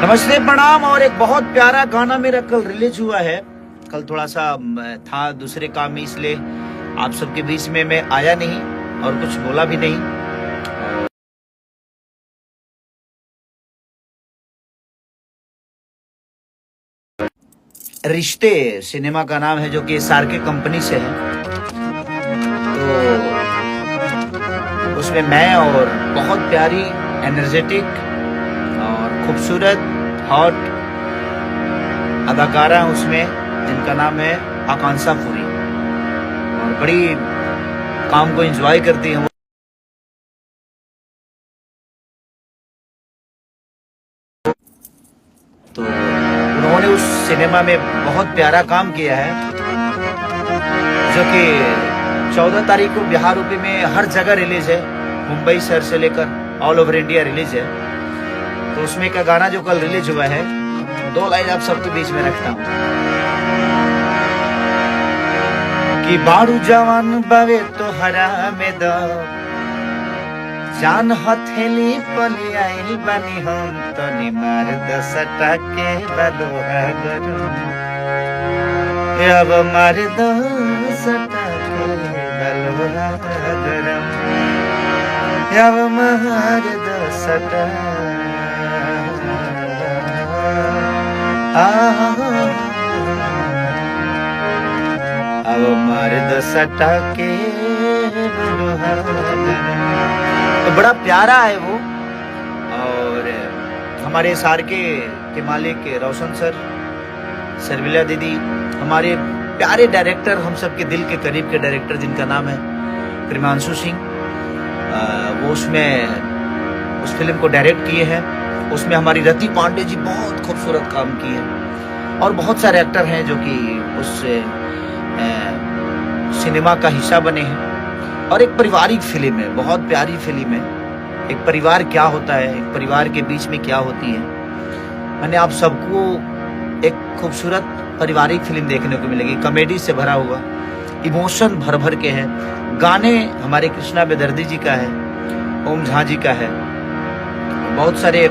नमस्ते प्रणाम। और एक बहुत प्यारा गाना मेरा कल रिलीज हुआ है। कल थोड़ा सा था दूसरे काम में, इसलिए आप सबके बीच में मैं आया नहीं और कुछ बोला भी नहीं। रिश्ते सिनेमा का नाम है, जो कि SRK कंपनी से है। तो उसमें मैं और बहुत प्यारी, एनर्जेटिक और खूबसूरत, हॉट अदाकारा उसमें, जिनका नाम है आकांक्षा पुरी, और बड़ी काम को एंजॉय करती है। तो उन्होंने उस सिनेमा में बहुत प्यारा काम किया है, जो कि 14 तारीख को बिहार यूपी में हर जगह रिलीज है। मुंबई शहर से लेकर ऑल ओवर इंडिया रिलीज है। तो उसमें का गाना जो कल रिलीज हुआ है, 2 लाइन आप सबके बीच में रखता हूँ कि बाड़ू जवान बावे तो हरा में दो जान हथेली पली आइल बनी हम तो निमार दसटा के बलोहा गरम अब मार दसटा के बलोहा गरम अब मार दसटा अब मार दसटा के बलोहा गरम। तो बड़ा प्यारा है वो। और हमारे SRK के मालिक रोशन सर, सरविला दीदी, हमारे प्यारे डायरेक्टर, हम सबके दिल के करीब के डायरेक्टर, जिनका नाम है प्रेमांशु सिंह, वो उसमें उस फिल्म को डायरेक्ट किए हैं। उसमें हमारी रति पांडे जी बहुत खूबसूरत काम किए हैं, और बहुत सारे एक्टर हैं जो कि उस सिनेमा का हिस्सा बने हैं। और एक पारिवारिक फिल्म है, बहुत प्यारी फिल्म है। एक परिवार क्या होता है, एक परिवार के बीच में क्या होती है। मैंने आप सबको एक खूबसूरत पारिवारिक फिल्म देखने को मिलेगी, कॉमेडी से भरा हुआ, इमोशन भर भर के है। गाने हमारे कृष्णा बेदर्दी जी का है, ओम झा जी का है, बहुत सारे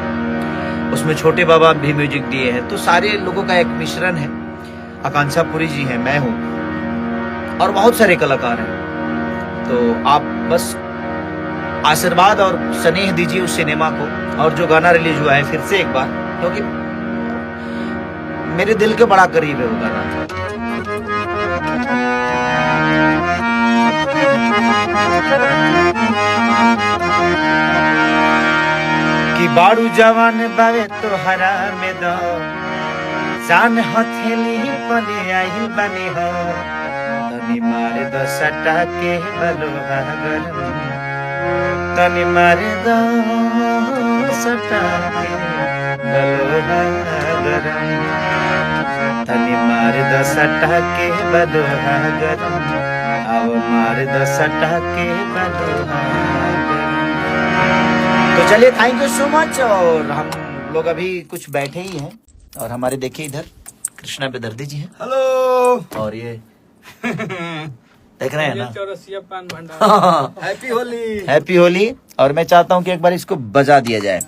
उसमें छोटे बाबा भी म्यूजिक दिए हैं। तो सारे लोगों का एक मिश्रण है। आकांक्षा पुरी जी हैं, मैं हूँ, और बहुत सारे कलाकार हैं। तो आप बस आशीर्वाद और स्नेह दीजिए उस सिनेमा को। और जो गाना रिलीज हुआ है, फिर से एक बार, क्योंकि मेरे दिल के बड़ा करीब है वो गाना। कि बाड़ू जवान बावे तो हरा में दो जान हथेली पले आई बनी हो तनी मारे दो सटा के बलोहा गरम तनी मारे दो सटा के बलोहा गरम तनी मारे दो सटा के बलोहा गरम आओ मारे दो सटा के बलोहा गरम। तो चलिए, थैंक यू सो मच। और हम लोग अभी कुछ बैठे ही हैं, और हमारे देखिए इधर कृष्णा बेदर्दी जी हैं। हेलो। और ये देख रहे हैं ना, चौरसिया पान भंडार। हैप्पी होली। हैप्पी होली। और मैं चाहता हूँ कि एक बार इसको बजा दिया जाए।